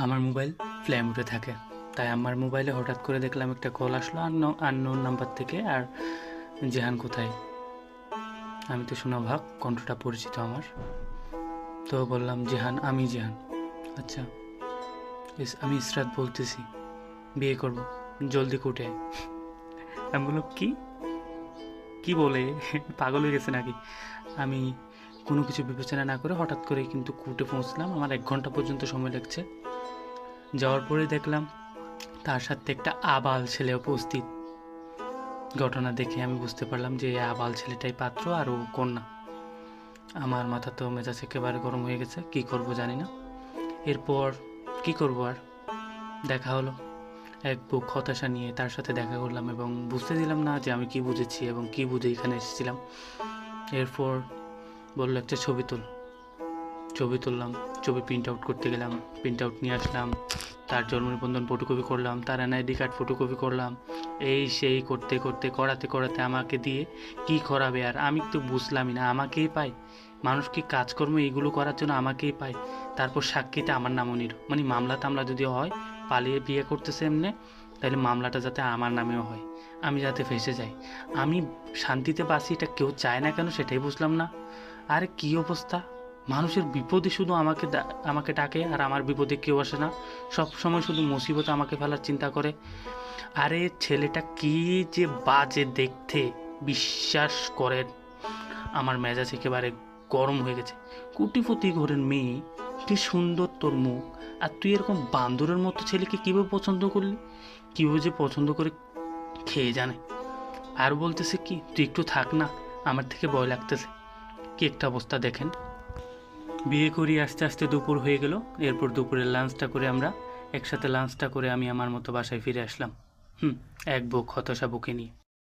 আমার mobile flame উঠে থাকে, তাই আমার মোবাইলে হঠাৎ করে দেখলাম একটা কল আসলো আননোন নাম্বার থেকে। আর জেহান কোথায়? আমি তো শোনা কণ্ঠটা পরিচিত আমার। তো বললাম জেহান, আমি জেহান। আচ্ছা, আমি ইসরাত বলতেছি, বিয়ে করব, জলদি কুটে আয়। আমি বললাম কি কি বলে, পাগল হয়ে গেছে নাকি? আমি কোনো কিছু বিবেচনা না করে হঠাৎ করে কিন্তু কুটে পৌঁছলাম। আমার 1 ঘন্টা পর্যন্ত সময় লাগছে। যাওয়ার পরে দেখলাম তার সাথে একটা আবাল ছেলে উপস্থিত। ঘটনা দেখে আমি বুঝতে পারলাম যে এই আবাল ছেলেটাই পাত্র আর ও কন্যা। আমার মাথা তো মেজাজ একেবারে গরম হয়ে গেছে, কি করব জানি না। এরপর কি করব আর, দেখা হলো। এক বুক হতাশা নিয়ে তার সাথে দেখা করলাম এবং বুঝতে দিলাম না যে আমি কি বুঝেছি এবং কি বুঝে এখানে এসেছিলাম। এরপর বললো একটা ছবি তুল। ছবি তুললাম, ছবি প্রিন্ট আউট করতে গেলাম, প্রিন্ট আউট নিয়ে আসলাম। তার জন্ম নিবন্ধন ফটোকপি করলাম, তার এনআইডি কার্ড ফটোকপি করলাম। এই সেই করতে করতে করাতে আমাকে দিয়ে কি করাবে? আর আমি তো বুঝলামই না, আমাকেই পাই। মানুষ কি কাজকর্ম এইগুলো করার জন্য আমাকেই পায়? তারপর সাক্ষীতে আমার নামও নিল। মানে মামলা টামলা যদি হয়, পালিয়ে বিয়ে করতেছে এমনি, তাহলে মামলাটা যাতে আমার নামেও হয়, আমি যাতে ফেঁসে যাই। আমি শান্তিতে বাঁচি, এটা কেউ চায় না কেন সেটাই বুঝলাম না। আরে কি অবস্থা! মানুষের বিপদে শুধু আমাকে ডাকে, আর আমার বিপদে কেউ আসে না। সব সময় শুধু মুসিবত আমাকে ফেলার চিন্তা করে। আরে ছেলেটা কি যে বাজে দেখতে, বিশ্বাস করেন। আমার মেজাজ একেবারে গরম হয়ে গেছে। কোটিপতি ঘরের মেয়ে, কি সুন্দর তোর মুখ, আর তুই এরকম বান্দরের মতো ছেলেকে কীভাবে পছন্দ করলি? কীভাবে যে পছন্দ করে খেয়ে জানে। আর বলতেছে কি, তুই একটু থাক না, আমার থেকে ভয় লাগতেছে। কি একটা অবস্থা দেখেন। বিয়ে করি আস্তে আস্তে দুপুর হয়ে গেল। এরপর দুপুরের লাঞ্চটা করে আমরা একসাথে আমি আমার মতো বাসায় ফিরে আসলাম। এক বুক হতাশা বুকে নিয়ে।